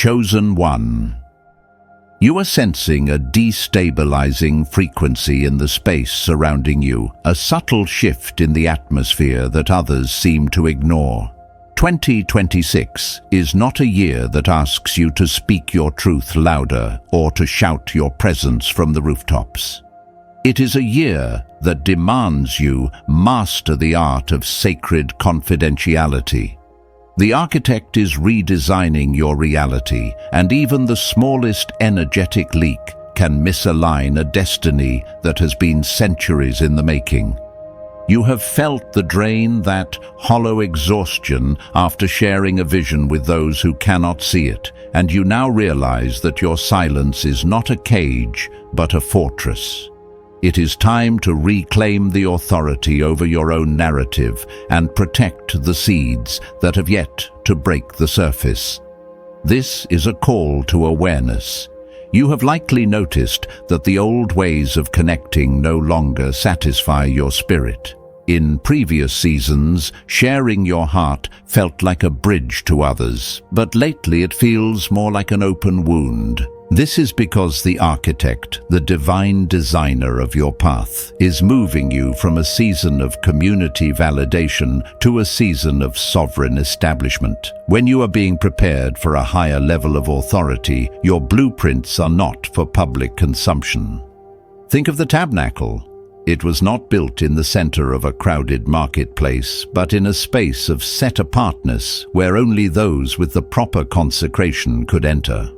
Chosen One. You are sensing a destabilizing frequency in the space surrounding you, a subtle shift in the atmosphere that others seem to ignore. 2026 is not a year that asks you to speak your truth louder or to shout your presence from the rooftops. It is a year that demands you master the art of sacred confidentiality. The architect is redesigning your reality, and even the smallest energetic leak can misalign a destiny that has been centuries in the making. You have felt the drain, that hollow exhaustion after sharing a vision with those who cannot see it, and you now realize that your silence is not a cage, but a fortress. It is time to reclaim the authority over your own narrative and protect the seeds that have yet to break the surface. This is a call to awareness. You have likely noticed that the old ways of connecting no longer satisfy your spirit. In previous seasons, sharing your heart felt like a bridge to others, but lately it feels more like an open wound. This is because the architect, the divine designer of your path, is moving you from a season of community validation to a season of sovereign establishment. When you are being prepared for a higher level of authority, your blueprints are not for public consumption. Think of the tabernacle. It was not built in the center of a crowded marketplace, but in a space of set apartness where only those with the proper consecration could enter.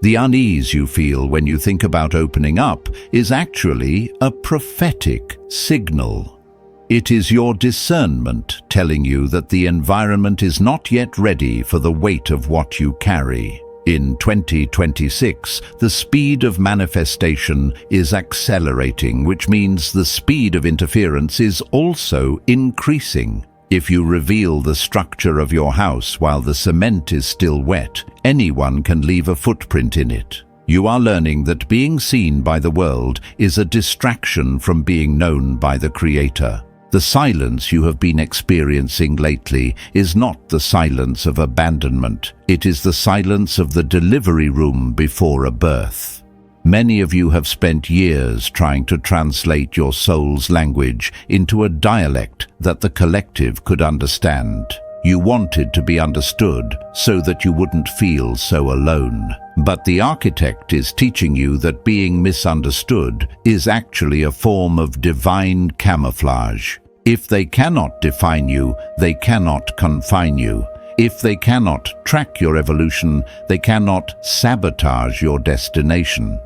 The unease you feel when you think about opening up is actually a prophetic signal. It is your discernment telling you that the environment is not yet ready for the weight of what you carry. In 2026, the speed of manifestation is accelerating, which means the speed of interference is also increasing. If you reveal the structure of your house while the cement is still wet, anyone can leave a footprint in it. You are learning that being seen by the world is a distraction from being known by the Creator. The silence you have been experiencing lately is not the silence of abandonment. It is the silence of the delivery room before a birth. Many of you have spent years trying to translate your soul's language into a dialect that the collective could understand. You wanted to be understood so that you wouldn't feel so alone. But the architect is teaching you that being misunderstood is actually a form of divine camouflage. If they cannot define you, they cannot confine you. If they cannot track your evolution, they cannot sabotage your destination.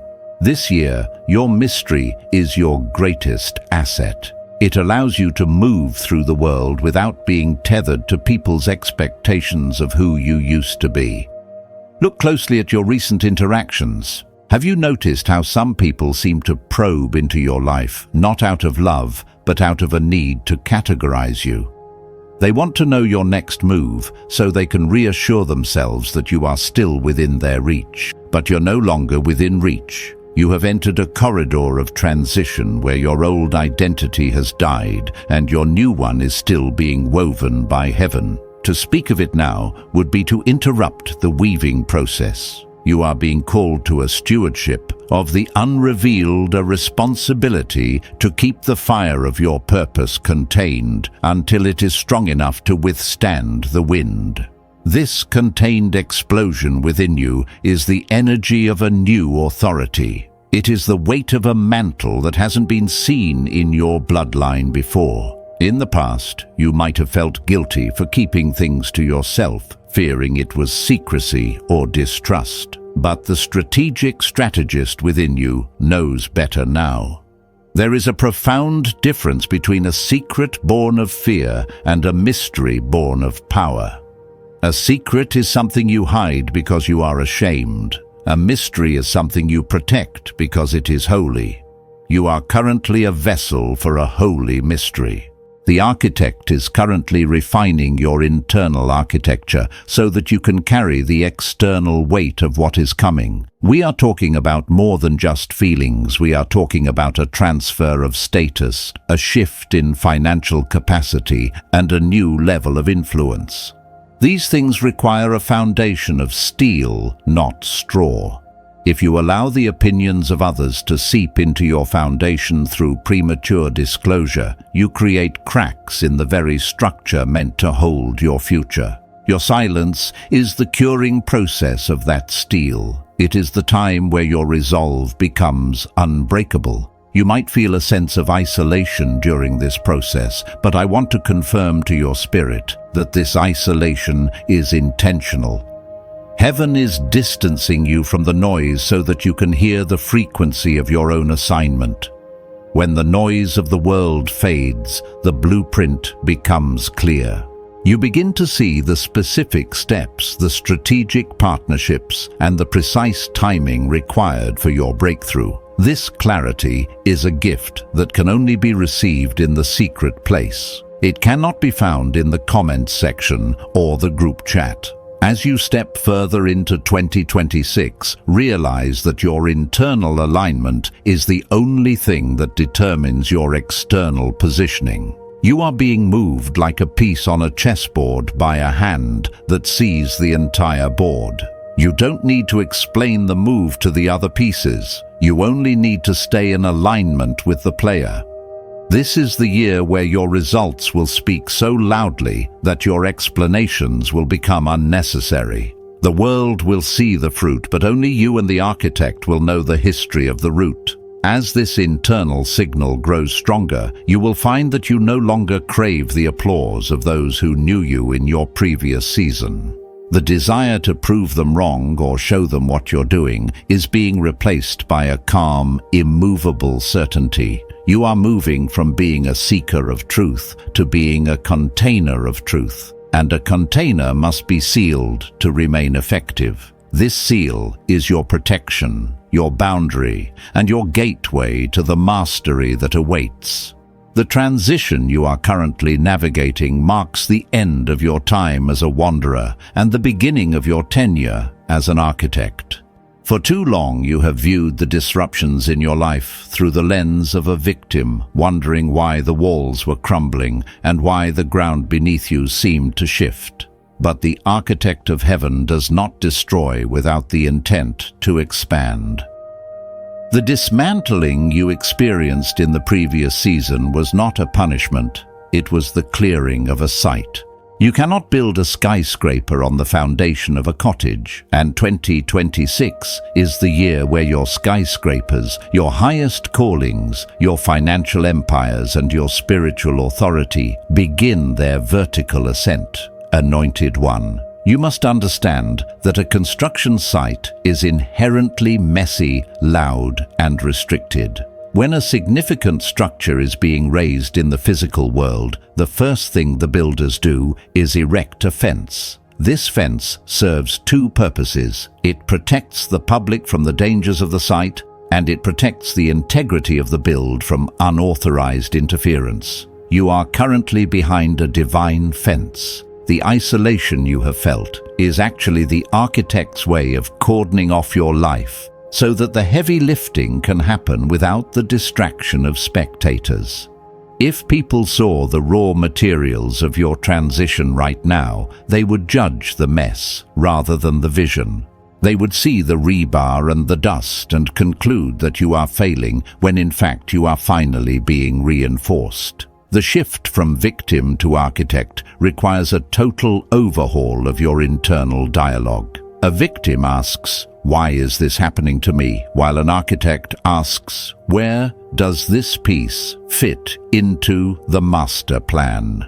This year, your mystery is your greatest asset. It allows you to move through the world without being tethered to people's expectations of who you used to be. Look closely at your recent interactions. Have you noticed how some people seem to probe into your life, not out of love, but out of a need to categorize you? They want to know your next move so they can reassure themselves that you are still within their reach. But you're no longer within reach. You have entered a corridor of transition where your old identity has died and your new one is still being woven by heaven. To speak of it now would be to interrupt the weaving process. You are being called to a stewardship of the unrevealed, a responsibility to keep the fire of your purpose contained until it is strong enough to withstand the wind. This contained explosion within you is the energy of a new authority. It is the weight of a mantle that hasn't been seen in your bloodline before. In the past, you might have felt guilty for keeping things to yourself, fearing it was secrecy or distrust. But the strategic strategist within you knows better now. There is a profound difference between a secret born of fear and a mystery born of power. A secret is something you hide because you are ashamed. A mystery is something you protect because it is holy. You are currently a vessel for a holy mystery. The architect is currently refining your internal architecture so that you can carry the external weight of what is coming. We are talking about more than just feelings. We are talking about a transfer of status, a shift in financial capacity, and a new level of influence. These things require a foundation of steel, not straw. If you allow the opinions of others to seep into your foundation through premature disclosure, you create cracks in the very structure meant to hold your future. Your silence is the curing process of that steel. It is the time where your resolve becomes unbreakable. You might feel a sense of isolation during this process, but I want to confirm to your spirit that this isolation is intentional. Heaven is distancing you from the noise so that you can hear the frequency of your own assignment. When the noise of the world fades, the blueprint becomes clear. You begin to see the specific steps, the strategic partnerships, and the precise timing required for your breakthrough. This clarity is a gift that can only be received in the secret place. It cannot be found in the comments section or the group chat. As you step further into 2026, realize that your internal alignment is the only thing that determines your external positioning. You are being moved like a piece on a chessboard by a hand that sees the entire board. You don't need to explain the move to the other pieces. You only need to stay in alignment with the player. This is the year where your results will speak so loudly that your explanations will become unnecessary. The world will see the fruit, but only you and the architect will know the history of the root. As this internal signal grows stronger, you will find that you no longer crave the applause of those who knew you in your previous season. The desire to prove them wrong or show them what you're doing is being replaced by a calm, immovable certainty. You are moving from being a seeker of truth to being a container of truth, and a container must be sealed to remain effective. This seal is your protection, your boundary, and your gateway to the mastery that awaits. The transition you are currently navigating marks the end of your time as a wanderer and the beginning of your tenure as an architect. For too long you have viewed the disruptions in your life through the lens of a victim, wondering why the walls were crumbling and why the ground beneath you seemed to shift. But the architect of heaven does not destroy without the intent to expand. The dismantling you experienced in the previous season was not a punishment, it was the clearing of a site. You cannot build a skyscraper on the foundation of a cottage, and 2026 is the year where your skyscrapers, your highest callings, your financial empires, and your spiritual authority begin their vertical ascent. Anointed One. You must understand that a construction site is inherently messy, loud, and restricted. When a significant structure is being raised in the physical world, the first thing the builders do is erect a fence. This fence serves two purposes. It protects the public from the dangers of the site, and it protects the integrity of the build from unauthorized interference. You are currently behind a divine fence. The isolation you have felt is actually the architect's way of cordoning off your life so that the heavy lifting can happen without the distraction of spectators. If people saw the raw materials of your transition right now, they would judge the mess rather than the vision. They would see the rebar and the dust and conclude that you are failing when in fact you are finally being reinforced. The shift from victim to architect requires a total overhaul of your internal dialogue. A victim asks, "Why is this happening to me?" while an architect asks, "Where does this piece fit into the master plan?"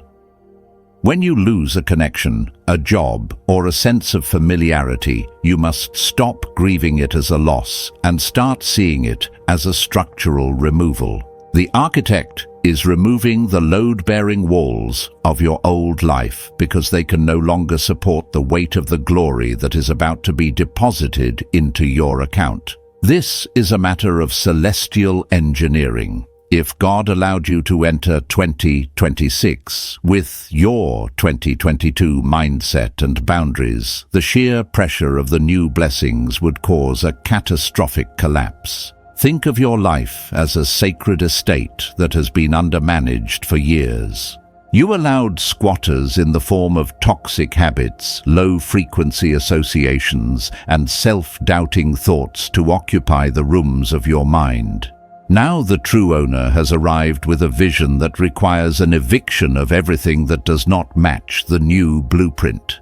When you lose a connection, a job, or a sense of familiarity, you must stop grieving it as a loss and start seeing it as a structural removal. The architect is removing the load-bearing walls of your old life because they can no longer support the weight of the glory that is about to be deposited into your account. This is a matter of celestial engineering. If God allowed you to enter 2026 with your 2022 mindset and boundaries, the sheer pressure of the new blessings would cause a catastrophic collapse. Think of your life as a sacred estate that has been undermanaged for years. You allowed squatters in the form of toxic habits, low-frequency associations, and self-doubting thoughts to occupy the rooms of your mind. Now the true owner has arrived with a vision that requires an eviction of everything that does not match the new blueprint.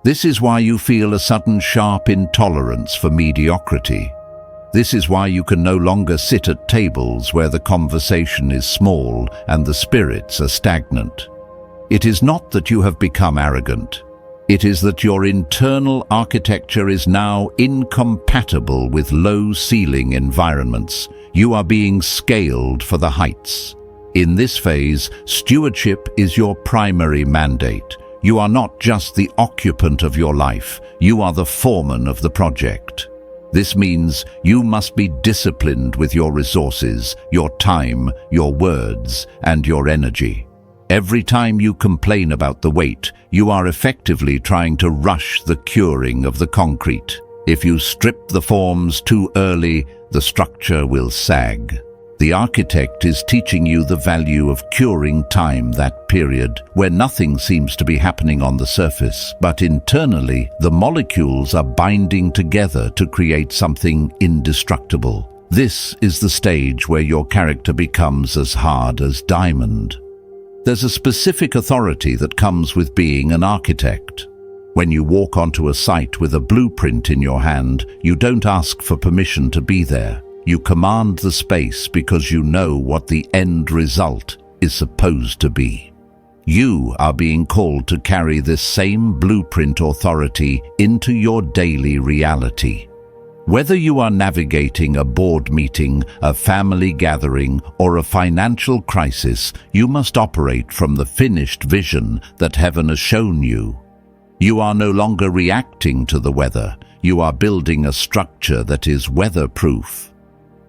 This is why you feel a sudden sharp intolerance for mediocrity. This is why you can no longer sit at tables where the conversation is small and the spirits are stagnant. It is not that you have become arrogant. It is that your internal architecture is now incompatible with low-ceiling environments. You are being scaled for the heights. In this phase, stewardship is your primary mandate. You are not just the occupant of your life, you are the foreman of the project. This means you must be disciplined with your resources, your time, your words, and your energy. Every time you complain about the weight, you are effectively trying to rush the curing of the concrete. If you strip the forms too early, the structure will sag. The architect is teaching you the value of curing time, that period where nothing seems to be happening on the surface, but internally the molecules are binding together to create something indestructible. This is the stage where your character becomes as hard as diamond. There's a specific authority that comes with being an architect. When you walk onto a site with a blueprint in your hand, you don't ask for permission to be there. You command the space because you know what the end result is supposed to be. You are being called to carry this same blueprint authority into your daily reality. Whether you are navigating a board meeting, a family gathering, or a financial crisis, you must operate from the finished vision that heaven has shown you. You are no longer reacting to the weather. You are building a structure that is weatherproof.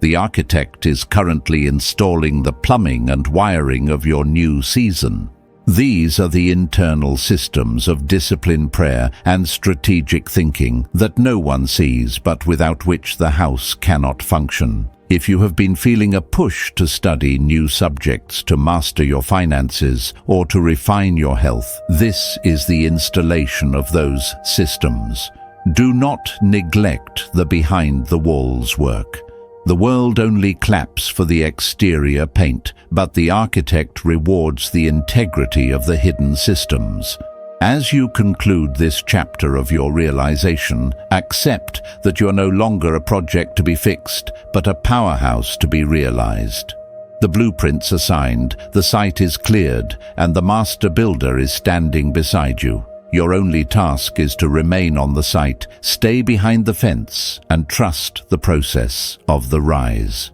The architect is currently installing the plumbing and wiring of your new season. These are the internal systems of disciplined prayer and strategic thinking that no one sees, but without which the house cannot function. If you have been feeling a push to study new subjects, to master your finances, or to refine your health, this is the installation of those systems. Do not neglect the behind-the-walls work. The world only claps for the exterior paint, but the architect rewards the integrity of the hidden systems. As you conclude this chapter of your realization, accept that you are no longer a project to be fixed, but a powerhouse to be realized. The blueprints are signed, the site is cleared, and the master builder is standing beside you. Your only task is to remain on the site, stay behind the fence, and trust the process of the rise.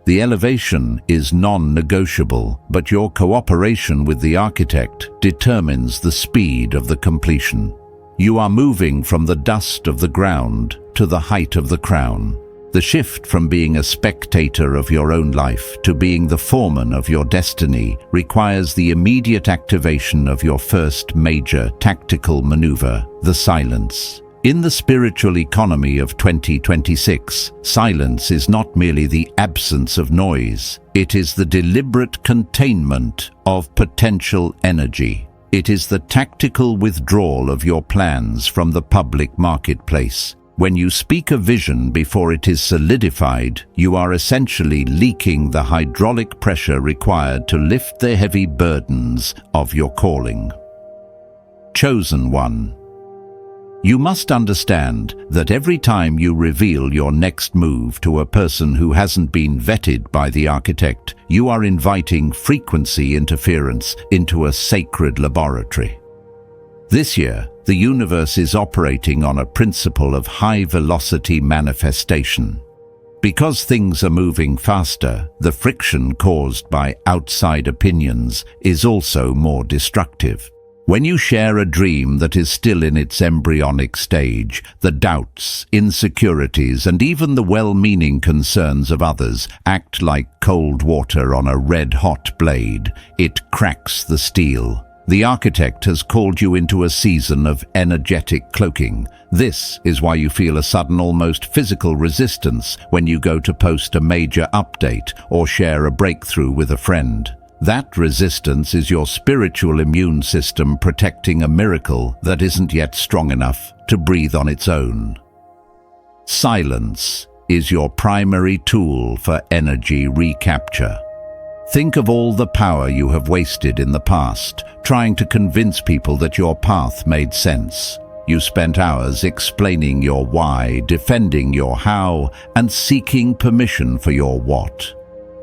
The elevation is non-negotiable, but your cooperation with the architect determines the speed of the completion. You are moving from the dust of the ground to the height of the crown. The shift from being a spectator of your own life to being the foreman of your destiny requires the immediate activation of your first major tactical maneuver, the silence. In the spiritual economy of 2026, silence is not merely the absence of noise. It is the deliberate containment of potential energy. It is the tactical withdrawal of your plans from the public marketplace. When you speak a vision before it is solidified, you are essentially leaking the hydraulic pressure required to lift the heavy burdens of your calling. Chosen One. You must understand that every time you reveal your next move to a person who hasn't been vetted by the architect, you are inviting frequency interference into a sacred laboratory. This year, the universe is operating on a principle of high-velocity manifestation. Because things are moving faster, the friction caused by outside opinions is also more destructive. When you share a dream that is still in its embryonic stage, the doubts, insecurities, and even the well-meaning concerns of others act like cold water on a red-hot blade. It cracks the steel. The architect has called you into a season of energetic cloaking. This is why you feel a sudden, almost physical resistance when you go to post a major update or share a breakthrough with a friend. That resistance is your spiritual immune system protecting a miracle that isn't yet strong enough to breathe on its own. Silence is your primary tool for energy recapture. Think of all the power you have wasted in the past, trying to convince people that your path made sense. You spent hours explaining your why, defending your how, and seeking permission for your what.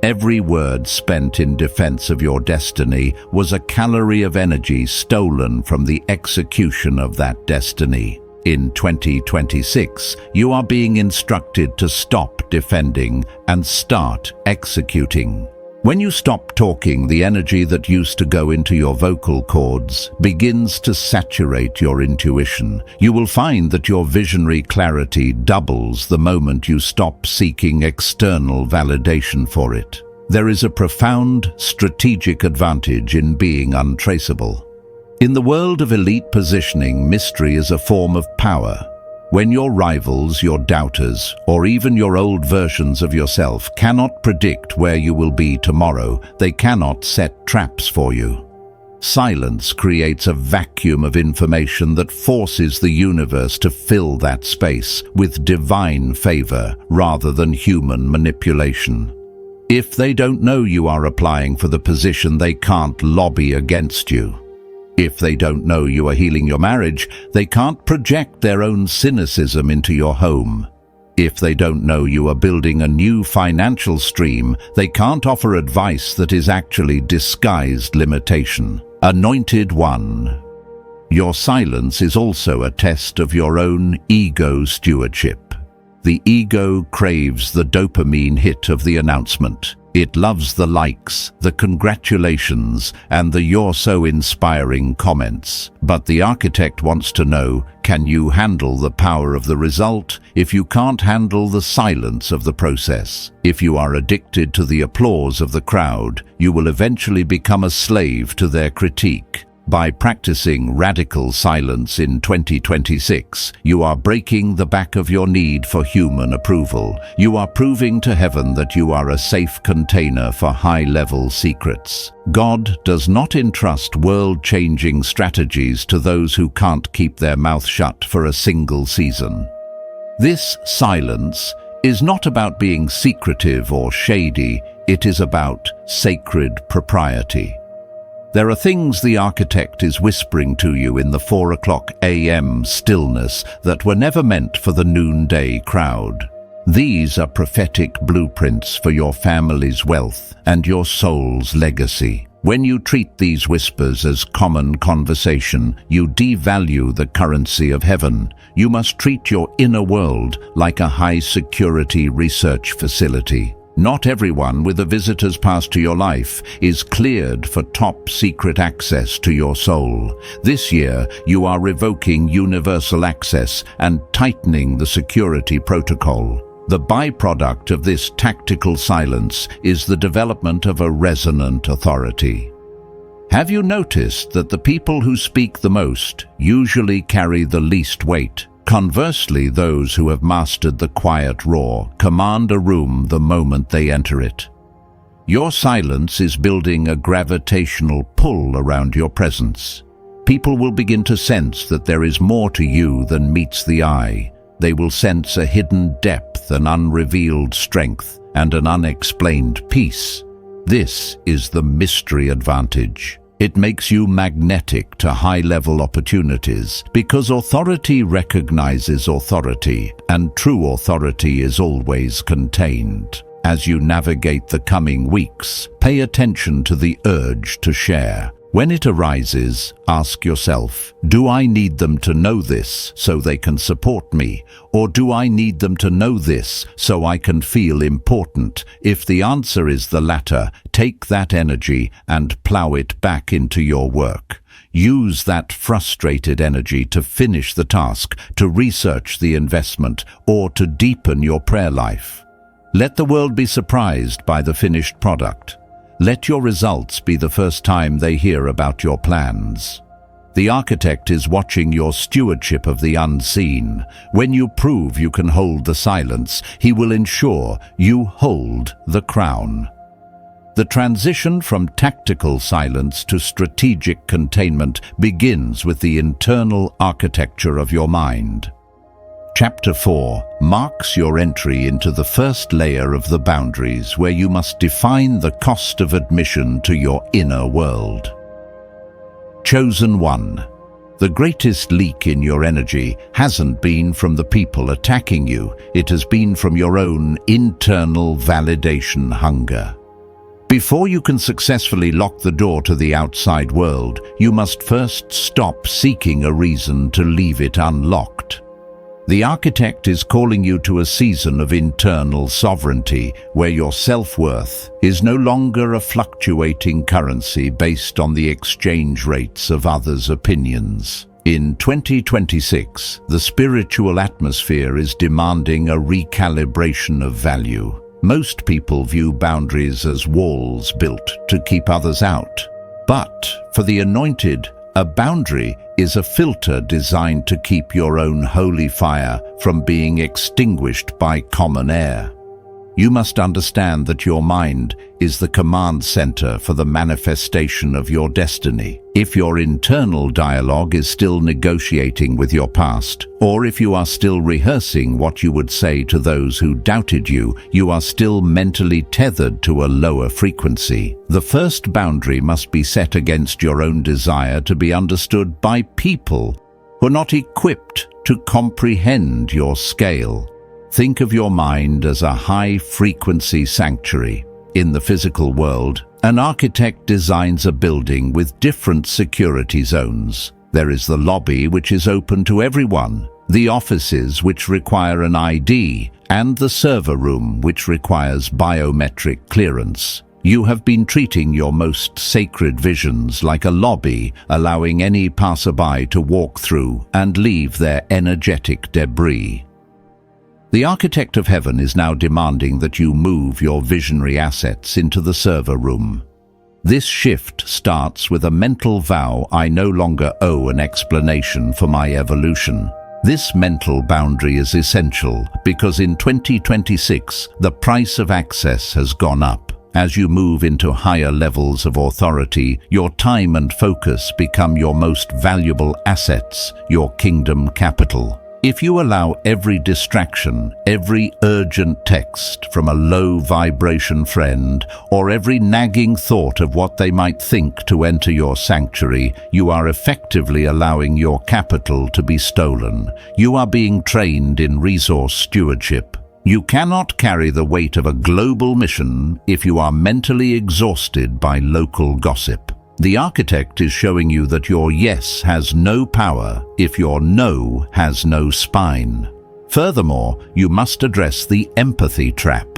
Every word spent in defense of your destiny was a calorie of energy stolen from the execution of that destiny. In 2026, you are being instructed to stop defending and start executing. When you stop talking, the energy that used to go into your vocal cords begins to saturate your intuition. You will find that your visionary clarity doubles the moment you stop seeking external validation for it. There is a profound strategic advantage in being untraceable. In the world of elite positioning, mystery is a form of power. When your rivals, your doubters, or even your old versions of yourself cannot predict where you will be tomorrow, they cannot set traps for you. Silence creates a vacuum of information that forces the universe to fill that space with divine favor rather than human manipulation. If they don't know you are applying for the position, they can't lobby against you. If they don't know you are healing your marriage, they can't project their own cynicism into your home. If they don't know you are building a new financial stream, they can't offer advice that is actually disguised limitation. Anointed One. Your silence is also a test of your own ego stewardship. The ego craves the dopamine hit of the announcement. It loves the likes, the congratulations, and the "you're so inspiring" comments. But the architect wants to know, can you handle the power of the result if you can't handle the silence of the process? If you are addicted to the applause of the crowd, you will eventually become a slave to their critique. By practicing radical silence in 2026, you are breaking the back of your need for human approval. You are proving to heaven that you are a safe container for high-level secrets. God does not entrust world-changing strategies to those who can't keep their mouth shut for a single season. This silence is not about being secretive or shady, it is about sacred propriety. There are things the architect is whispering to you in the 4 a.m. stillness that were never meant for the noonday crowd. These are prophetic blueprints for your family's wealth and your soul's legacy. When you treat these whispers as common conversation, you devalue the currency of heaven. You must treat your inner world like a high-security research facility. Not everyone with a visitor's pass to your life is cleared for top-secret access to your soul. This year, you are revoking universal access and tightening the security protocol. The byproduct of this tactical silence is the development of a resonant authority. Have you noticed that the people who speak the most usually carry the least weight? Conversely, those who have mastered the quiet roar command a room the moment they enter it. Your silence is building a gravitational pull around your presence. People will begin to sense that there is more to you than meets the eye. They will sense a hidden depth, an unrevealed strength, and an unexplained peace. This is the mystery advantage. It makes you magnetic to high-level opportunities because authority recognizes authority, and true authority is always contained. As you navigate the coming weeks, pay attention to the urge to share. When it arises, ask yourself, do I need them to know this so they can support me? Or do I need them to know this so I can feel important? If the answer is the latter, take that energy and plow it back into your work. Use that frustrated energy to finish the task, to research the investment, or to deepen your prayer life. Let the world be surprised by the finished product. Let your results be the first time they hear about your plans. The architect is watching your stewardship of the unseen. When you prove you can hold the silence, he will ensure you hold the crown. The transition from tactical silence to strategic containment begins with the internal architecture of your mind. Chapter 4 marks your entry into the first layer of the boundaries, where you must define the cost of admission to your inner world. Chosen One. The greatest leak in your energy hasn't been from the people attacking you, it has been from your own internal validation hunger. Before you can successfully lock the door to the outside world, you must first stop seeking a reason to leave it unlocked. The architect is calling you to a season of internal sovereignty, where your self-worth is no longer a fluctuating currency based on the exchange rates of others' opinions. In 2026, the spiritual atmosphere is demanding a recalibration of value. Most people view boundaries as walls built to keep others out. But for the anointed, a boundary is a filter designed to keep your own holy fire from being extinguished by common air. You must understand that your mind is the command center for the manifestation of your destiny. If your internal dialogue is still negotiating with your past, or if you are still rehearsing what you would say to those who doubted you, you are still mentally tethered to a lower frequency. The first boundary must be set against your own desire to be understood by people who are not equipped to comprehend your scale. Think of your mind as a high-frequency sanctuary. In the physical world, an architect designs a building with different security zones. There is the lobby, which is open to everyone, the offices, which require an ID, and the server room, which requires biometric clearance. You have been treating your most sacred visions like a lobby, allowing any passerby to walk through and leave their energetic debris. The architect of heaven is now demanding that you move your visionary assets into the server room. This shift starts with a mental vow: I no longer owe an explanation for my evolution. This mental boundary is essential because in 2026, the price of access has gone up. As you move into higher levels of authority, your time and focus become your most valuable assets, your kingdom capital. If you allow every distraction, every urgent text from a low-vibration friend, or every nagging thought of what they might think to enter your sanctuary, you are effectively allowing your capital to be stolen. You are being trained in resource stewardship. You cannot carry the weight of a global mission if you are mentally exhausted by local gossip. The architect is showing you that your yes has no power if your no has no spine. Furthermore, you must address the empathy trap.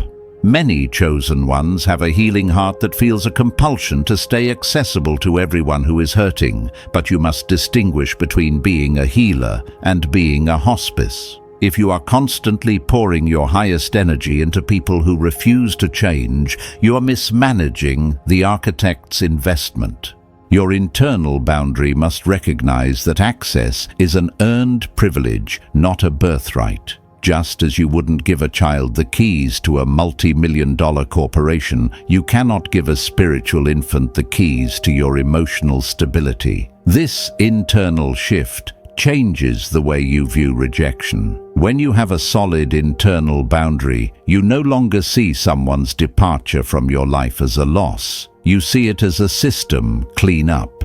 Many chosen ones have a healing heart that feels a compulsion to stay accessible to everyone who is hurting, but you must distinguish between being a healer and being a hospice. If you are constantly pouring your highest energy into people who refuse to change, you are mismanaging the architect's investment. Your internal boundary must recognize that access is an earned privilege, not a birthright. Just as you wouldn't give a child the keys to a multi-million-dollar corporation, you cannot give a spiritual infant the keys to your emotional stability. This internal shift changes the way you view rejection. When you have a solid internal boundary, you no longer see someone's departure from your life as a loss. You see it as a system clean-up.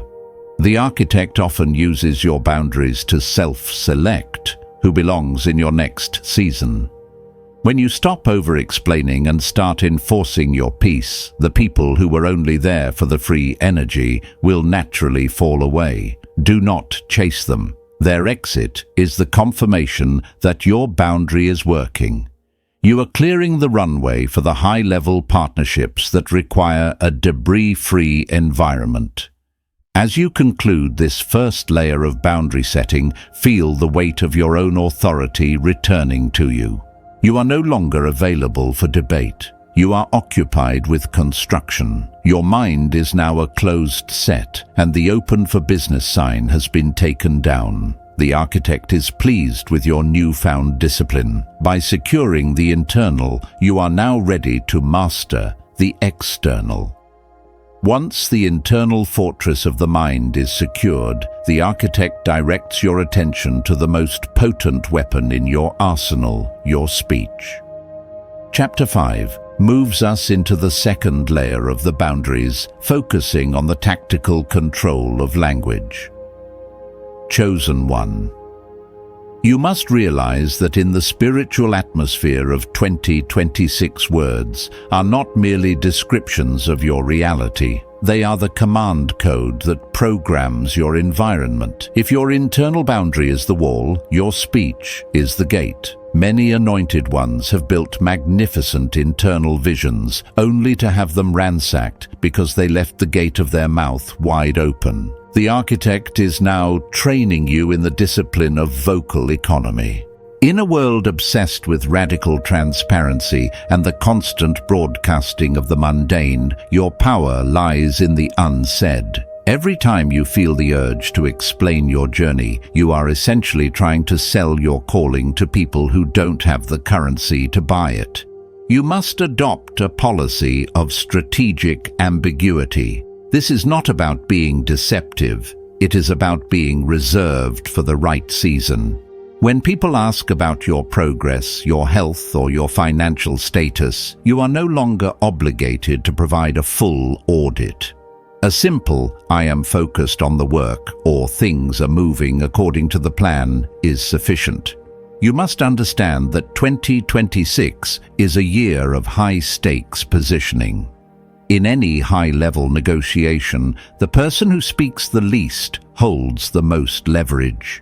The architect often uses your boundaries to self-select who belongs in your next season. When you stop over-explaining and start enforcing your peace, the people who were only there for the free energy will naturally fall away. Do not chase them. Their exit is the confirmation that your boundary is working. You are clearing the runway for the high-level partnerships that require a debris-free environment. As you conclude this first layer of boundary setting, feel the weight of your own authority returning to you. You are no longer available for debate. You are occupied with construction. Your mind is now a closed set, and the open for business sign has been taken down. The architect is pleased with your newfound discipline. By securing the internal, you are now ready to master the external. Once the internal fortress of the mind is secured, the architect directs your attention to the most potent weapon in your arsenal, your speech. Chapter 5 moves us into the second layer of the boundaries, focusing on the tactical control of language. Chosen One. You must realize that in the spiritual atmosphere of 2026 words are not merely descriptions of your reality. They are the command code that programs your environment. If your internal boundary is the wall, your speech is the gate. Many anointed ones have built magnificent internal visions, only to have them ransacked because they left the gate of their mouth wide open. The architect is now training you in the discipline of vocal economy. In a world obsessed with radical transparency and the constant broadcasting of the mundane, your power lies in the unsaid. Every time you feel the urge to explain your journey, you are essentially trying to sell your calling to people who don't have the currency to buy it. You must adopt a policy of strategic ambiguity. This is not about being deceptive. It is about being reserved for the right season. When people ask about your progress, your health, or your financial status, you are no longer obligated to provide a full audit. A simple, "I am focused on the work," or "things are moving according to the plan," is sufficient. You must understand that 2026 is a year of high-stakes positioning. In any high-level negotiation, the person who speaks the least holds the most leverage.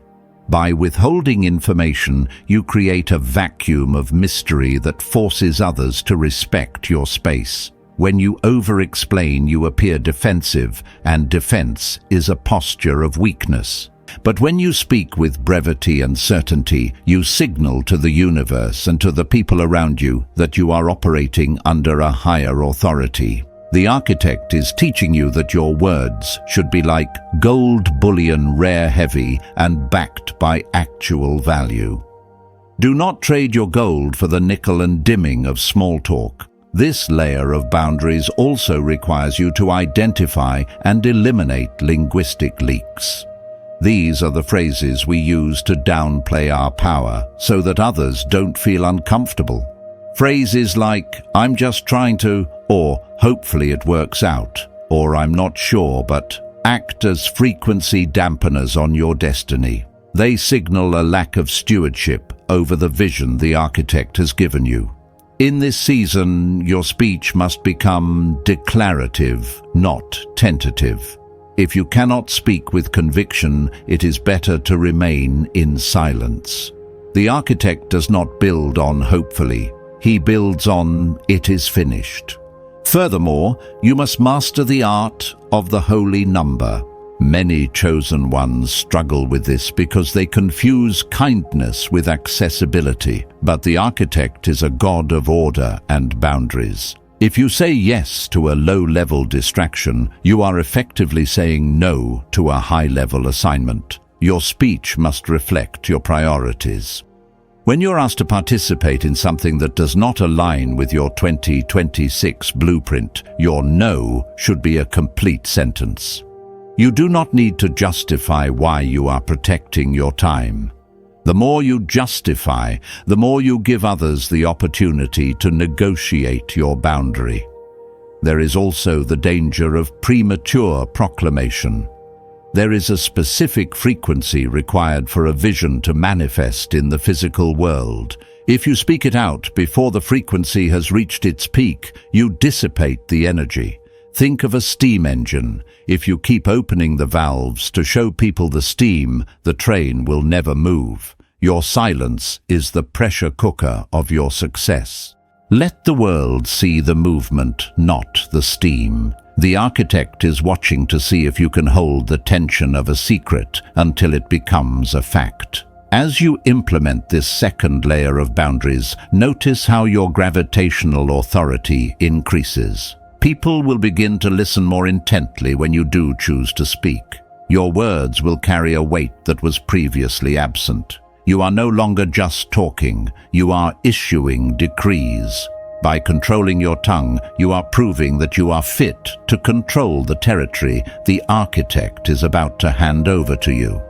By withholding information, you create a vacuum of mystery that forces others to respect your space. When you over-explain, you appear defensive, and defense is a posture of weakness. But when you speak with brevity and certainty, you signal to the universe and to the people around you that you are operating under a higher authority. The architect is teaching you that your words should be like gold bullion, rare heavy, and backed by actual value. Do not trade your gold for the nickel and dimming of small talk. This layer of boundaries also requires you to identify and eliminate linguistic leaks. These are the phrases we use to downplay our power so that others don't feel uncomfortable. Phrases like, "I'm just trying to," or "hopefully it works out," or "I'm not sure," but act as frequency dampeners on your destiny. They signal a lack of stewardship over the vision the architect has given you. In this season, your speech must become declarative, not tentative. If you cannot speak with conviction, it is better to remain in silence. The architect does not build on hopefully. He builds on "it is finished." Furthermore, you must master the art of the holy number. Many chosen ones struggle with this because they confuse kindness with accessibility. But the architect is a god of order and boundaries. If you say yes to a low-level distraction, you are effectively saying no to a high-level assignment. Your speech must reflect your priorities. When you're asked to participate in something that does not align with your 2026 blueprint, your no should be a complete sentence. You do not need to justify why you are protecting your time. The more you justify, the more you give others the opportunity to negotiate your boundary. There is also the danger of premature proclamation. There is a specific frequency required for a vision to manifest in the physical world. If you speak it out before the frequency has reached its peak, you dissipate the energy. Think of a steam engine. If you keep opening the valves to show people the steam, the train will never move. Your silence is the pressure cooker of your success. Let the world see the movement, not the steam. The architect is watching to see if you can hold the tension of a secret until it becomes a fact. As you implement this second layer of boundaries, notice how your gravitational authority increases. People will begin to listen more intently when you do choose to speak. Your words will carry a weight that was previously absent. You are no longer just talking, you are issuing decrees. By controlling your tongue, you are proving that you are fit to control the territory the architect is about to hand over to you.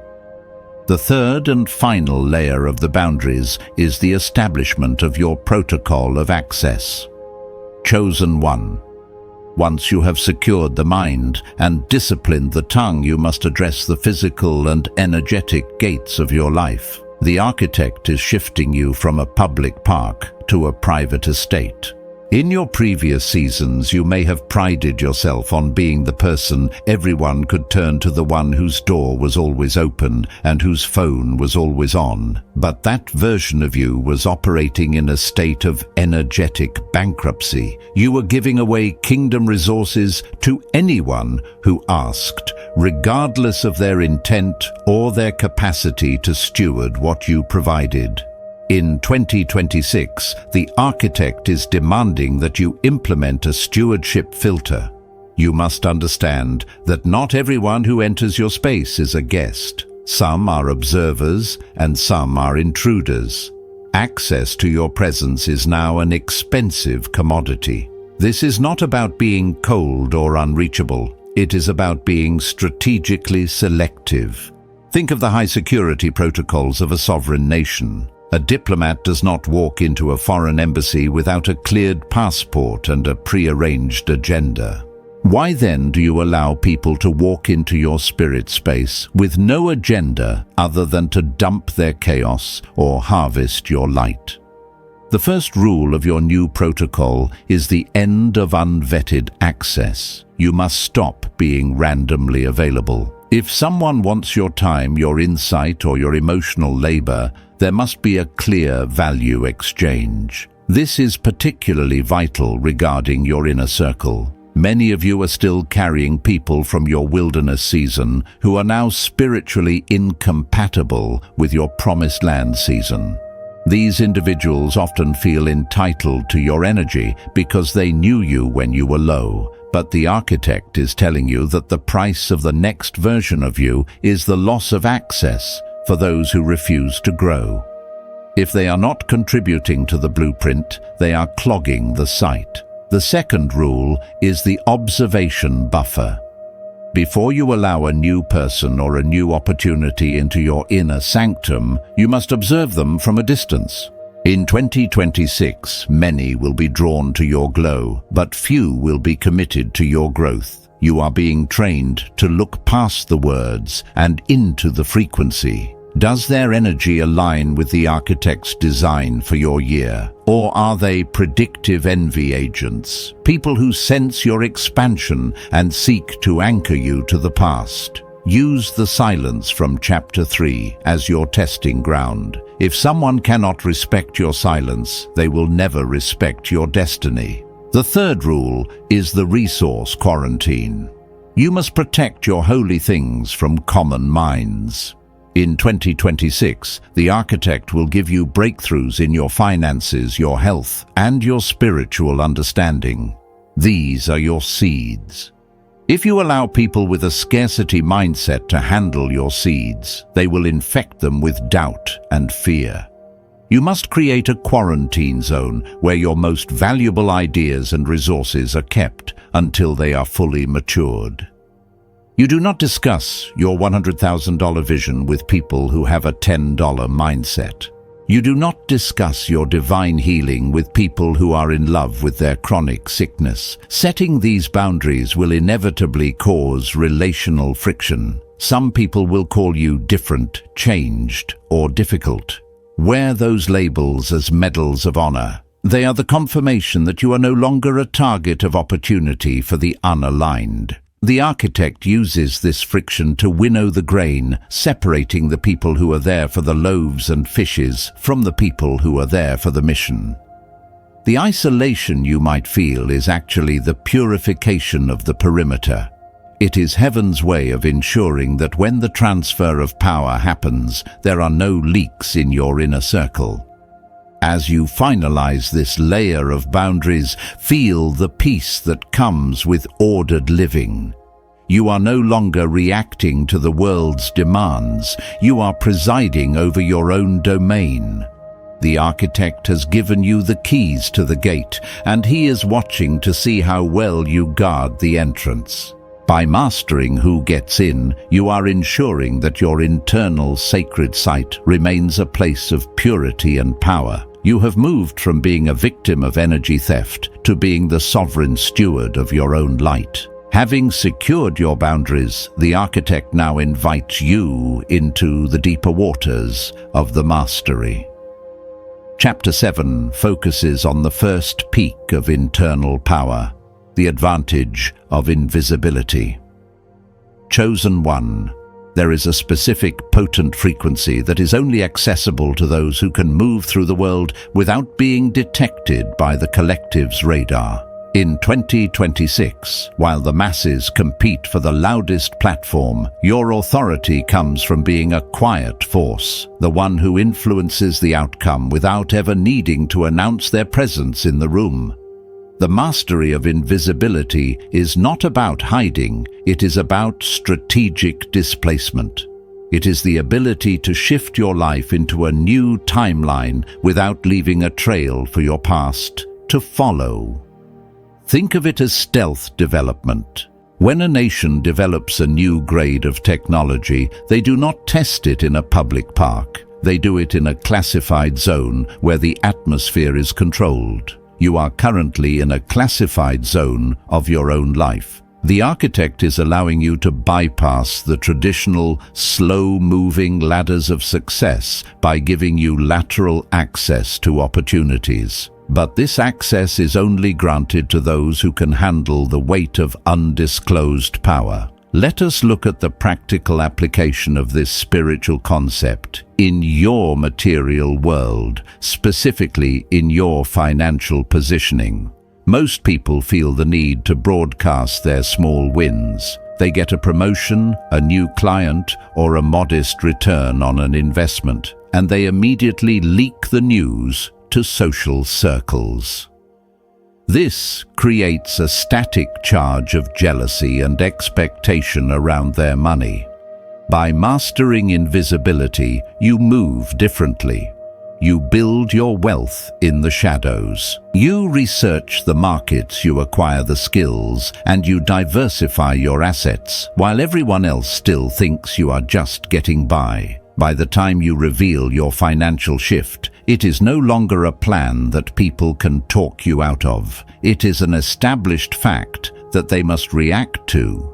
The third and final layer of the boundaries is the establishment of your protocol of access. Chosen One. Once you have secured the mind and disciplined the tongue, you must address the physical and energetic gates of your life. The architect is shifting you from a public park to a private estate. In your previous seasons, you may have prided yourself on being the person everyone could turn to, the one whose door was always open and whose phone was always on. But that version of you was operating in a state of energetic bankruptcy. You were giving away kingdom resources to anyone who asked, regardless of their intent or their capacity to steward what you provided. In 2026, the architect is demanding that you implement a stewardship filter. You must understand that not everyone who enters your space is a guest. Some are observers and some are intruders. Access to your presence is now an expensive commodity. This is not about being cold or unreachable. It is about being strategically selective. Think of the high security protocols of a sovereign nation. A diplomat does not walk into a foreign embassy without a cleared passport and a pre-arranged agenda. Why then do you allow people to walk into your spirit space with no agenda other than to dump their chaos or harvest your light? The first rule of your new protocol is the end of unvetted access. You must stop being randomly available. If someone wants your time, your insight, or your emotional labor, there must be a clear value exchange. This is particularly vital regarding your inner circle. Many of you are still carrying people from your wilderness season who are now spiritually incompatible with your promised land season. These individuals often feel entitled to your energy because they knew you when you were low. But the architect is telling you that the price of the next version of you is the loss of access for those who refuse to grow. If they are not contributing to the blueprint, they are clogging the sight. The second rule is the observation buffer. Before you allow a new person or a new opportunity into your inner sanctum, you must observe them from a distance. In 2026, many will be drawn to your glow, but few will be committed to your growth. You are being trained to look past the words and into the frequency. Does their energy align with the architect's design for your year? Or are they predictive envy agents, people who sense your expansion and seek to anchor you to the past? Use the silence from Chapter 3 as your testing ground. If someone cannot respect your silence, they will never respect your destiny. The third rule is the resource quarantine. You must protect your holy things from common minds. In 2026, the architect will give you breakthroughs in your finances, your health, and your spiritual understanding. These are your seeds. If you allow people with a scarcity mindset to handle your seeds, they will infect them with doubt and fear. You must create a quarantine zone where your most valuable ideas and resources are kept until they are fully matured. You do not discuss your $100,000 vision with people who have a $10 mindset. You do not discuss your divine healing with people who are in love with their chronic sickness. Setting these boundaries will inevitably cause relational friction. Some people will call you different, changed, or difficult. Wear those labels as medals of honor. They are the confirmation that you are no longer a target of opportunity for the unaligned. The architect uses this friction to winnow the grain, separating the people who are there for the loaves and fishes from the people who are there for the mission. The isolation you might feel is actually the purification of the perimeter. It is heaven's way of ensuring that when the transfer of power happens, there are no leaks in your inner circle. As you finalize this layer of boundaries, feel the peace that comes with ordered living. You are no longer reacting to the world's demands. You are presiding over your own domain. The architect has given you the keys to the gate, and he is watching to see how well you guard the entrance. By mastering who gets in, you are ensuring that your internal sacred site remains a place of purity and power. You have moved from being a victim of energy theft to being the sovereign steward of your own light. Having secured your boundaries, the architect now invites you into the deeper waters of the mastery. Chapter 7 focuses on the first peak of internal power, the advantage of invisibility. Chosen One. There is a specific, potent frequency that is only accessible to those who can move through the world without being detected by the collective's radar. In 2026, while the masses compete for the loudest platform, your authority comes from being a quiet force, the one who influences the outcome without ever needing to announce their presence in the room. The mastery of invisibility is not about hiding, it is about strategic displacement. It is the ability to shift your life into a new timeline without leaving a trail for your past to follow. Think of it as stealth development. When a nation develops a new grade of technology, they do not test it in a public park. They do it in a classified zone where the atmosphere is controlled. You are currently in a classified zone of your own life. The architect is allowing you to bypass the traditional, slow-moving ladders of success by giving you lateral access to opportunities. But this access is only granted to those who can handle the weight of undisclosed power. Let us look at the practical application of this spiritual concept in your material world, specifically in your financial positioning. Most people feel the need to broadcast their small wins. They get a promotion, a new client, or a modest return on an investment, and they immediately leak the news to social circles. This creates a static charge of jealousy and expectation around their money. By mastering invisibility, you move differently. You build your wealth in the shadows. You research the markets, you acquire the skills, and you diversify your assets, while everyone else still thinks you are just getting by. By the time you reveal your financial shift, it is no longer a plan that people can talk you out of. It is an established fact that they must react to.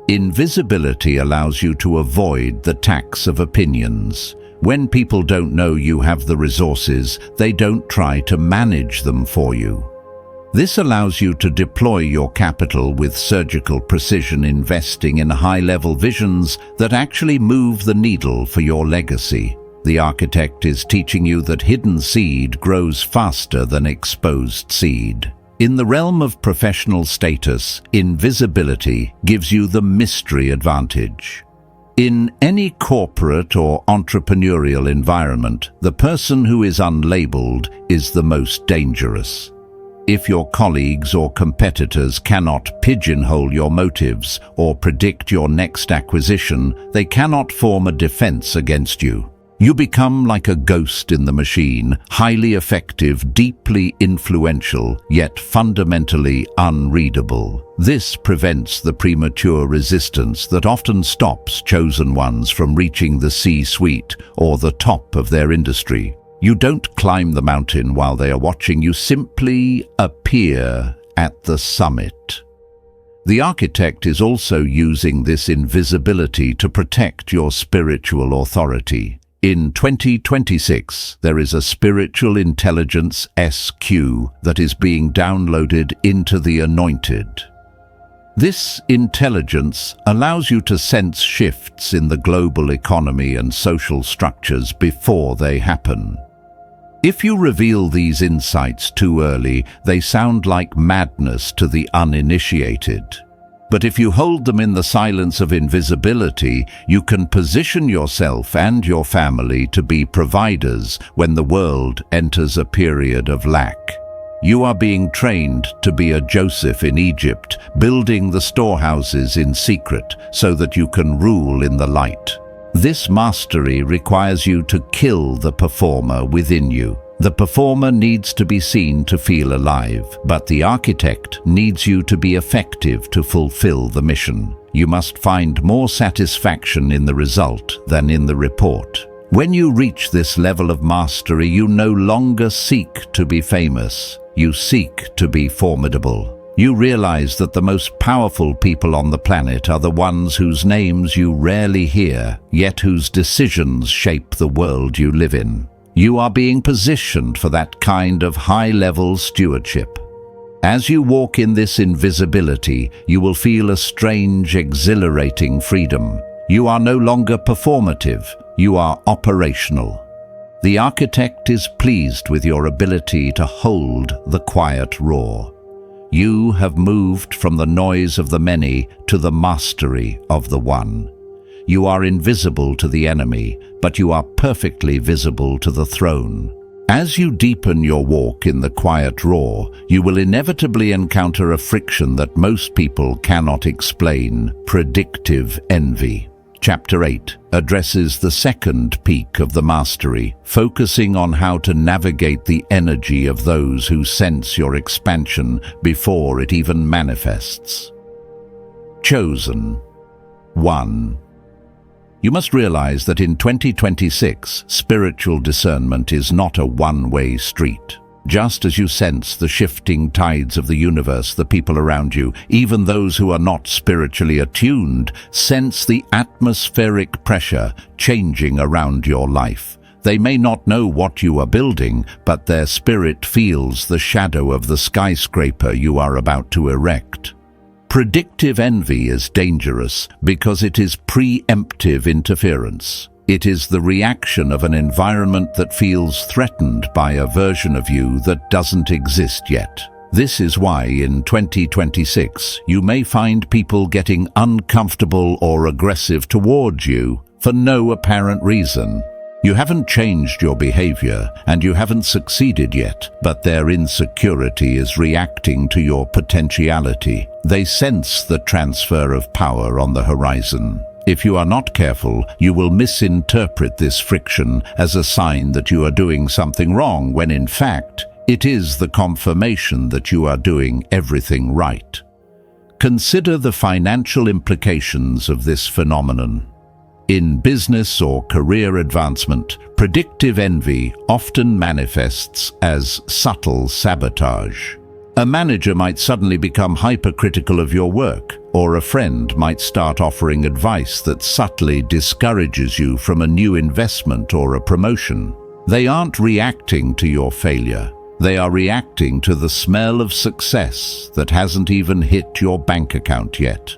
Invisibility allows you to avoid the tax of opinions. When people don't know you have the resources, they don't try to manage them for you. This allows you to deploy your capital with surgical precision, investing in high-level visions that actually move the needle for your legacy. The architect is teaching you that hidden seed grows faster than exposed seed. In the realm of professional status, invisibility gives you the mystery advantage. In any corporate or entrepreneurial environment, the person who is unlabeled is the most dangerous. If your colleagues or competitors cannot pigeonhole your motives or predict your next acquisition, they cannot form a defense against you. You become like a ghost in the machine, highly effective, deeply influential, yet fundamentally unreadable. This prevents the premature resistance that often stops chosen ones from reaching the C-suite or the top of their industry. You don't climb the mountain while they are watching, you simply appear at the summit. The architect is also using this invisibility to protect your spiritual authority. In 2026, there is a spiritual intelligence SQ that is being downloaded into the Anointed. This intelligence allows you to sense shifts in the global economy and social structures before they happen. If you reveal these insights too early, they sound like madness to the uninitiated. But if you hold them in the silence of invisibility, you can position yourself and your family to be providers when the world enters a period of lack. You are being trained to be a Joseph in Egypt, building the storehouses in secret so that you can rule in the light. This mastery requires you to kill the performer within you. The performer needs to be seen to feel alive, but the architect needs you to be effective to fulfill the mission. You must find more satisfaction in the result than in the report. When you reach this level of mastery, you no longer seek to be famous. You seek to be formidable. You realize that the most powerful people on the planet are the ones whose names you rarely hear, yet whose decisions shape the world you live in. You are being positioned for that kind of high-level stewardship. As you walk in this invisibility, you will feel a strange, exhilarating freedom. You are no longer performative, you are operational. The architect is pleased with your ability to hold the quiet roar. You have moved from the noise of the many to the mastery of the one. You are invisible to the enemy, but you are perfectly visible to the throne. As you deepen your walk in the quiet roar, you will inevitably encounter a friction that most people cannot explain: predictive envy. Chapter 8 addresses the second peak of the mastery, focusing on how to navigate the energy of those who sense your expansion before it even manifests. Chosen. 1. You must realize that in 2026, spiritual discernment is not a one-way street. Just as you sense the shifting tides of the universe, the people around you, even those who are not spiritually attuned, sense the atmospheric pressure changing around your life. They may not know what you are building, but their spirit feels the shadow of the skyscraper you are about to erect. Predictive envy is dangerous because it is preemptive interference. It is the reaction of an environment that feels threatened by a version of you that doesn't exist yet. This is why in 2026 you may find people getting uncomfortable or aggressive towards you for no apparent reason. You haven't changed your behavior and you haven't succeeded yet, but their insecurity is reacting to your potentiality. They sense the transfer of power on the horizon. If you are not careful, you will misinterpret this friction as a sign that you are doing something wrong, when in fact, it is the confirmation that you are doing everything right. Consider the financial implications of this phenomenon. In business or career advancement, predictive envy often manifests as subtle sabotage. A manager might suddenly become hypercritical of your work, or a friend might start offering advice that subtly discourages you from a new investment or a promotion. They aren't reacting to your failure. They are reacting to the smell of success that hasn't even hit your bank account yet.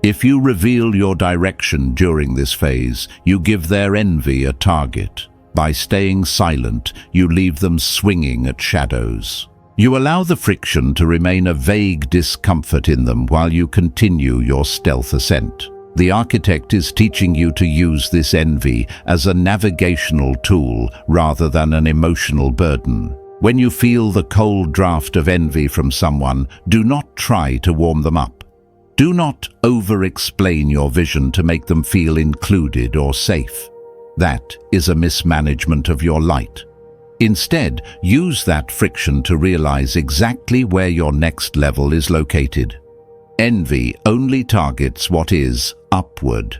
If you reveal your direction during this phase, you give their envy a target. By staying silent, you leave them swinging at shadows. You allow the friction to remain a vague discomfort in them while you continue your stealth ascent. The architect is teaching you to use this envy as a navigational tool rather than an emotional burden. When you feel the cold draft of envy from someone, do not try to warm them up. Do not over-explain your vision to make them feel included or safe. That is a mismanagement of your light. Instead, use that friction to realize exactly where your next level is located. Envy only targets what is upward.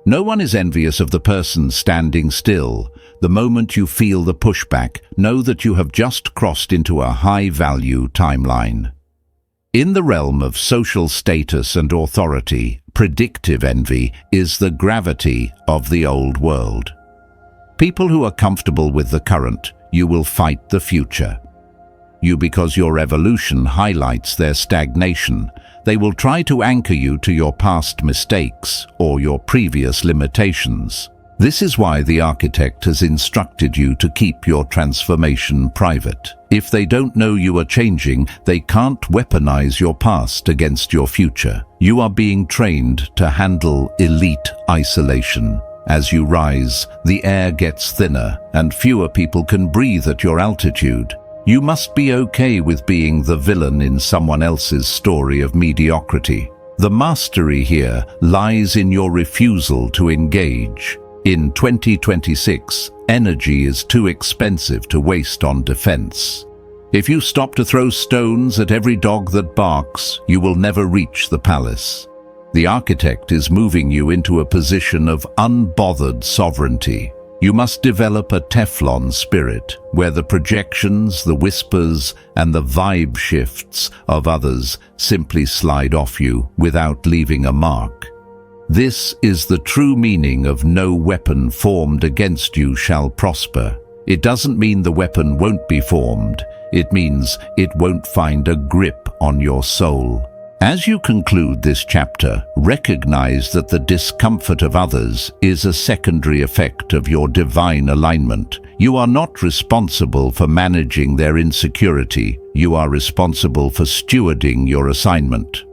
No one is envious of the person standing still. The moment you feel the pushback, know that you have just crossed into a high-value timeline. In the realm of social status and authority, predictive envy is the gravity of the old world. People who are comfortable with the current, you will fight the future. Because your evolution highlights their stagnation, they will try to anchor you to your past mistakes or your previous limitations. This is why the architect has instructed you to keep your transformation private. If they don't know you are changing, they can't weaponize your past against your future. You are being trained to handle elite isolation. As you rise, the air gets thinner and fewer people can breathe at your altitude. You must be okay with being the villain in someone else's story of mediocrity. The mastery here lies in your refusal to engage. In 2026, energy is too expensive to waste on defense. If you stop to throw stones at every dog that barks, you will never reach the palace. The architect is moving you into a position of unbothered sovereignty. You must develop a Teflon spirit, where the projections, the whispers, and the vibe shifts of others simply slide off you without leaving a mark. This is the true meaning of no weapon formed against you shall prosper. It doesn't mean the weapon won't be formed. It means it won't find a grip on your soul. As you conclude this chapter, recognize that the discomfort of others is a secondary effect of your divine alignment. You are not responsible for managing their insecurity. You are responsible for stewarding your assignment.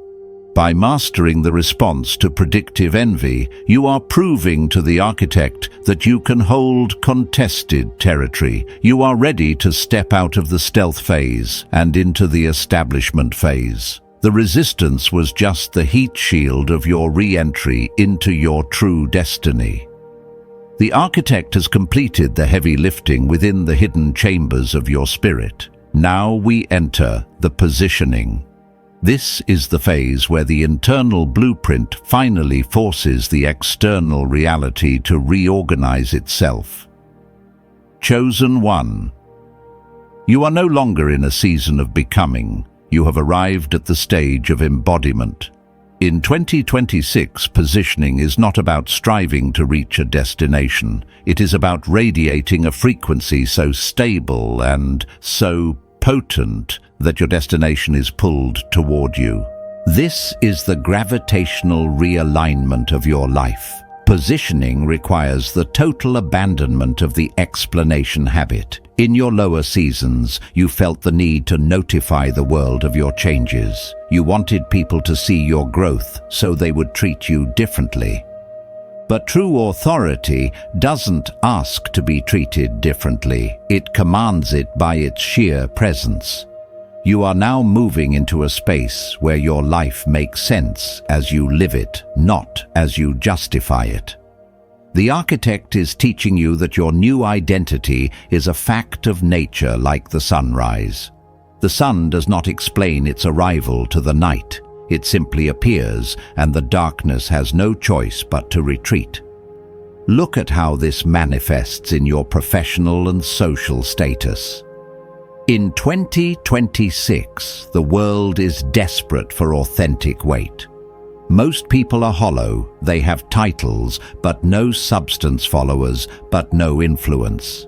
By mastering the response to predictive envy, you are proving to the architect that you can hold contested territory. You are ready to step out of the stealth phase and into the establishment phase. The resistance was just the heat shield of your re-entry into your true destiny. The architect has completed the heavy lifting within the hidden chambers of your spirit. Now we enter the positioning. This is the phase where the internal blueprint finally forces the external reality to reorganize itself. Chosen One. You are no longer in a season of becoming. You have arrived at the stage of embodiment. In 2026, positioning is not about striving to reach a destination. It is about radiating a frequency so stable and so potent that your destination is pulled toward you. This is the gravitational realignment of your life. Positioning requires the total abandonment of the explanation habit. In your lower seasons, you felt the need to notify the world of your changes. You wanted people to see your growth so they would treat you differently. But true authority doesn't ask to be treated differently. It commands it by its sheer presence. You are now moving into a space where your life makes sense as you live it, not as you justify it. The architect is teaching you that your new identity is a fact of nature like the sunrise. The sun does not explain its arrival to the night. It simply appears, and the darkness has no choice but to retreat. Look at how this manifests in your professional and social status. In 2026, the world is desperate for authentic weight. Most people are hollow. They have titles, but no substance, followers, but no influence.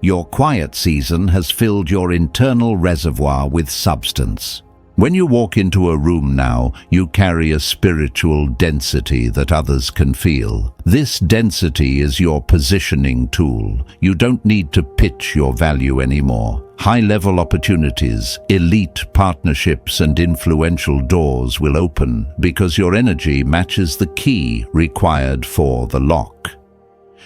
Your quiet season has filled your internal reservoir with substance. When you walk into a room now, you carry a spiritual density that others can feel. This density is your positioning tool. You don't need to pitch your value anymore. High-level opportunities, elite partnerships, and influential doors will open because your energy matches the key required for the lock.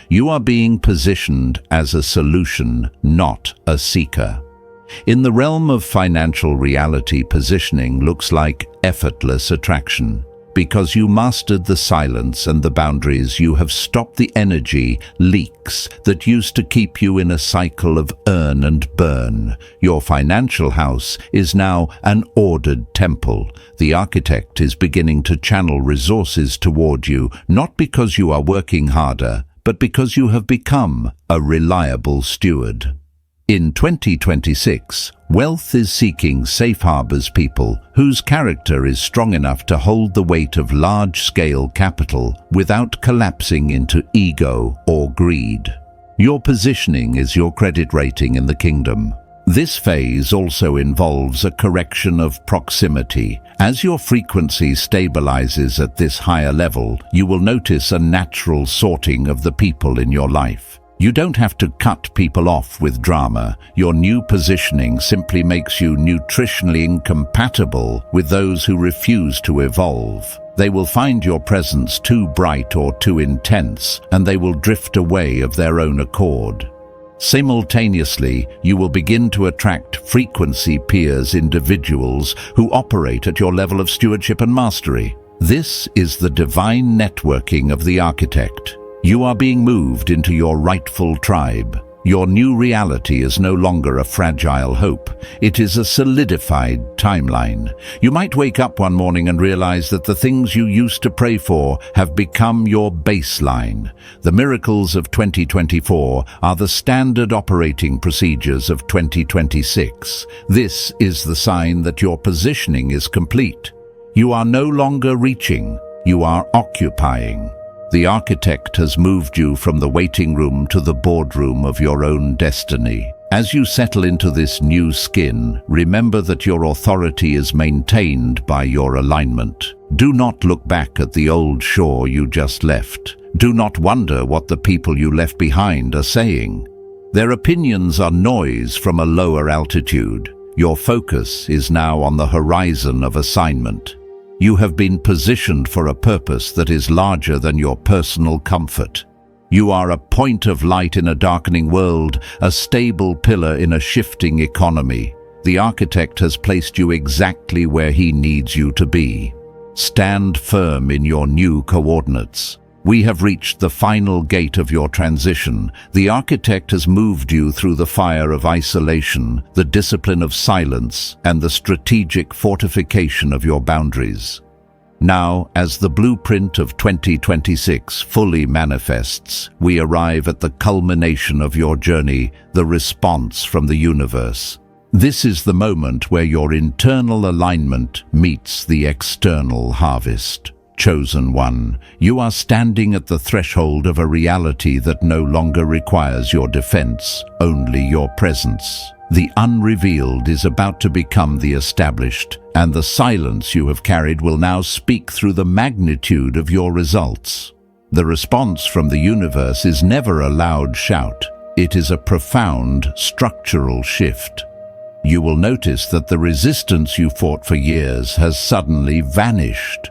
You are being positioned as a solution, not a seeker. In the realm of financial reality, positioning looks like effortless attraction. Because you mastered the silence and the boundaries, you have stopped the energy leaks that used to keep you in a cycle of earn and burn. Your financial house is now an ordered temple. The architect is beginning to channel resources toward you, not because you are working harder, but because you have become a reliable steward. In 2026, wealth is seeking safe harbors, people whose character is strong enough to hold the weight of large-scale capital without collapsing into ego or greed. Your positioning is your credit rating in the kingdom. This phase also involves a correction of proximity. As your frequency stabilizes at this higher level, you will notice a natural sorting of the people in your life. You don't have to cut people off with drama. Your new positioning simply makes you nutritionally incompatible with those who refuse to evolve. They will find your presence too bright or too intense, and they will drift away of their own accord. Simultaneously, you will begin to attract frequency peers, individuals who operate at your level of stewardship and mastery. This is the divine networking of the architect. You are being moved into your rightful tribe. Your new reality is no longer a fragile hope. It is a solidified timeline. You might wake up one morning and realize that the things you used to pray for have become your baseline. The miracles of 2024 are the standard operating procedures of 2026. This is the sign that your positioning is complete. You are no longer reaching, you are occupying. The architect has moved you from the waiting room to the boardroom of your own destiny. As you settle into this new skin, remember that your authority is maintained by your alignment. Do not look back at the old shore you just left. Do not wonder what the people you left behind are saying. Their opinions are noise from a lower altitude. Your focus is now on the horizon of assignment. You have been positioned for a purpose that is larger than your personal comfort. You are a point of light in a darkening world, a stable pillar in a shifting economy. The architect has placed you exactly where he needs you to be. Stand firm in your new coordinates. We have reached the final gate of your transition. The architect has moved you through the fire of isolation, the discipline of silence, and the strategic fortification of your boundaries. Now, as the blueprint of 2026 fully manifests, we arrive at the culmination of your journey, the response from the universe. This is the moment where your internal alignment meets the external harvest. Chosen One, you are standing at the threshold of a reality that no longer requires your defense, only your presence. The unrevealed is about to become the established, and the silence you have carried will now speak through the magnitude of your results. The response from the universe is never a loud shout. It is a profound, structural shift. You will notice that the resistance you fought for years has suddenly vanished.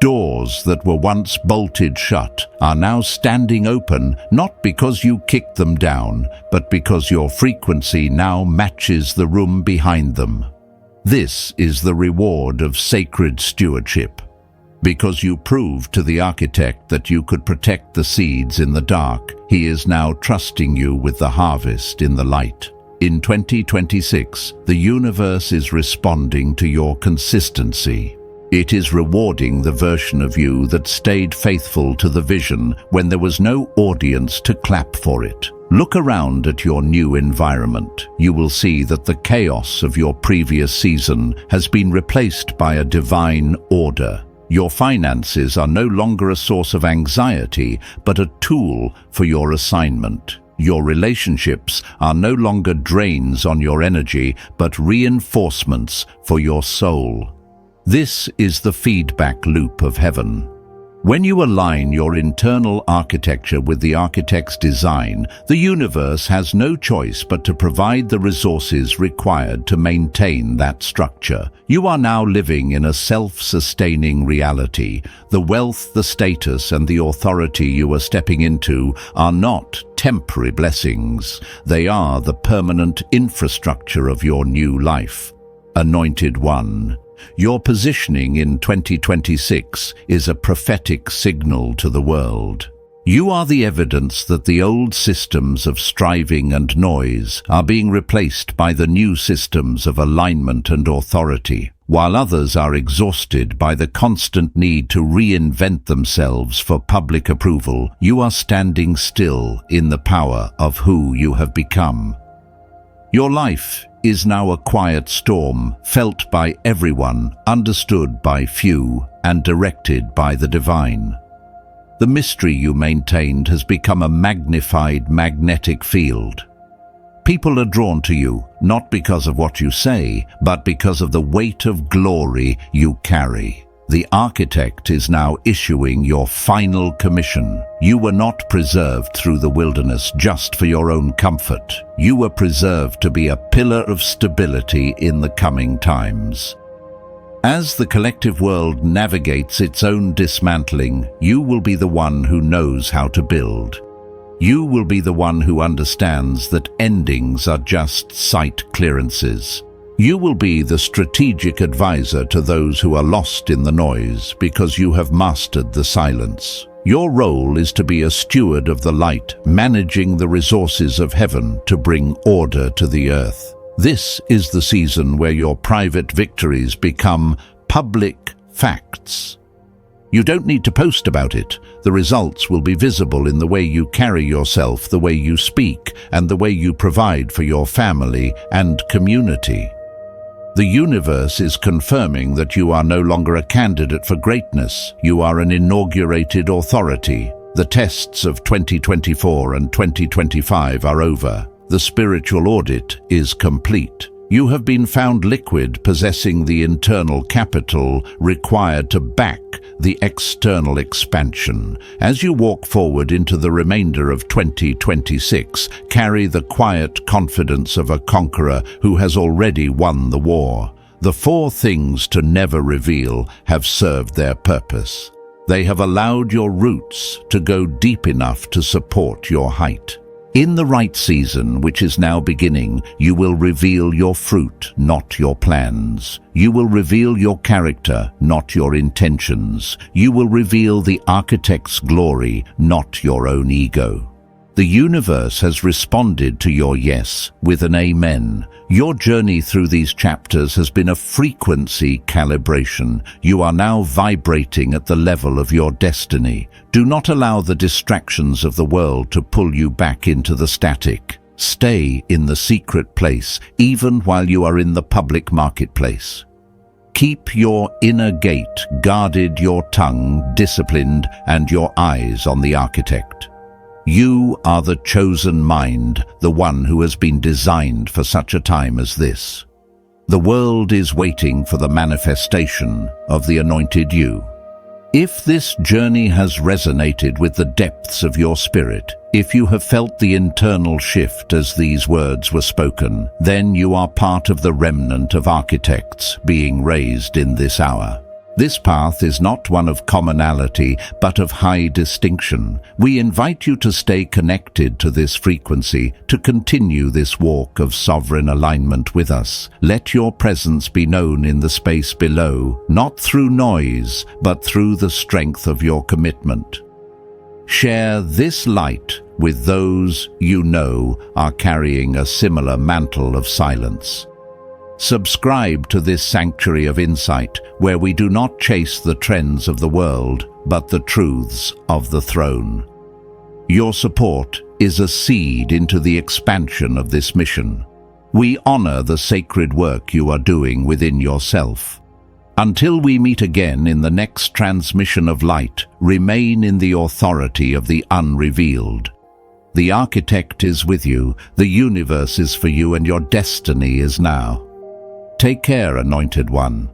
Doors that were once bolted shut are now standing open, not because you kicked them down, but because your frequency now matches the room behind them. This is the reward of sacred stewardship. Because you proved to the architect that you could protect the seeds in the dark, he is now trusting you with the harvest in the light. In 2026, the universe is responding to your consistency. It is rewarding the version of you that stayed faithful to the vision when there was no audience to clap for it. Look around at your new environment. You will see that the chaos of your previous season has been replaced by a divine order. Your finances are no longer a source of anxiety, but a tool for your assignment. Your relationships are no longer drains on your energy, but reinforcements for your soul. This is the feedback loop of heaven. When you align your internal architecture with the architect's design, the universe has no choice but to provide the resources required to maintain that structure. You are now living in a self-sustaining reality. The wealth, the status, and the authority you are stepping into are not temporary blessings. They are the permanent infrastructure of your new life. Anointed One. Your positioning in 2026 is a prophetic signal to the world. You are the evidence that the old systems of striving and noise are being replaced by the new systems of alignment and authority. While others are exhausted by the constant need to reinvent themselves for public approval, you are standing still in the power of who you have become. Your life is now a quiet storm, felt by everyone, understood by few, and directed by the divine. The mystery you maintained has become a magnified magnetic field. People are drawn to you, not because of what you say, but because of the weight of glory you carry. The architect is now issuing your final commission. You were not preserved through the wilderness just for your own comfort. You were preserved to be a pillar of stability in the coming times. As the collective world navigates its own dismantling, you will be the one who knows how to build. You will be the one who understands that endings are just site clearances. You will be the strategic advisor to those who are lost in the noise because you have mastered the silence. Your role is to be a steward of the light, managing the resources of heaven to bring order to the earth. This is the season where your private victories become public facts. You don't need to post about it. The results will be visible in the way you carry yourself, the way you speak, and the way you provide for your family and community. The universe is confirming that you are no longer a candidate for greatness. You are an inaugurated authority. The tests of 2024 and 2025 are over. The spiritual audit is complete. You have been found liquid, possessing the internal capital required to back the external expansion. As you walk forward into the remainder of 2026, carry the quiet confidence of a conqueror who has already won the war. The 4 things to never reveal have served their purpose. They have allowed your roots to go deep enough to support your height. In the right season, which is now beginning, you will reveal your fruit, not your plans. You will reveal your character, not your intentions. You will reveal the architect's glory, not your own ego. The universe has responded to your yes with an amen. Your journey through these chapters has been a frequency calibration. You are now vibrating at the level of your destiny. Do not allow the distractions of the world to pull you back into the static. Stay in the secret place, even while you are in the public marketplace. Keep your inner gate guarded, your tongue disciplined, and your eyes on the architect. You are the chosen mind, the one who has been designed for such a time as this. The world is waiting for the manifestation of the anointed you. If this journey has resonated with the depths of your spirit, if you have felt the internal shift as these words were spoken, then you are part of the remnant of architects being raised in this hour. This path is not one of commonality, but of high distinction. We invite you to stay connected to this frequency, to continue this walk of sovereign alignment with us. Let your presence be known in the space below, not through noise, but through the strength of your commitment. Share this light with those you know are carrying a similar mantle of silence. Subscribe to this sanctuary of insight, where we do not chase the trends of the world, but the truths of the throne. Your support is a seed into the expansion of this mission. We honor the sacred work you are doing within yourself. Until we meet again in the next transmission of light, remain in the authority of the unrevealed. The architect is with you, the universe is for you, and your destiny is now. Take care, Anointed One.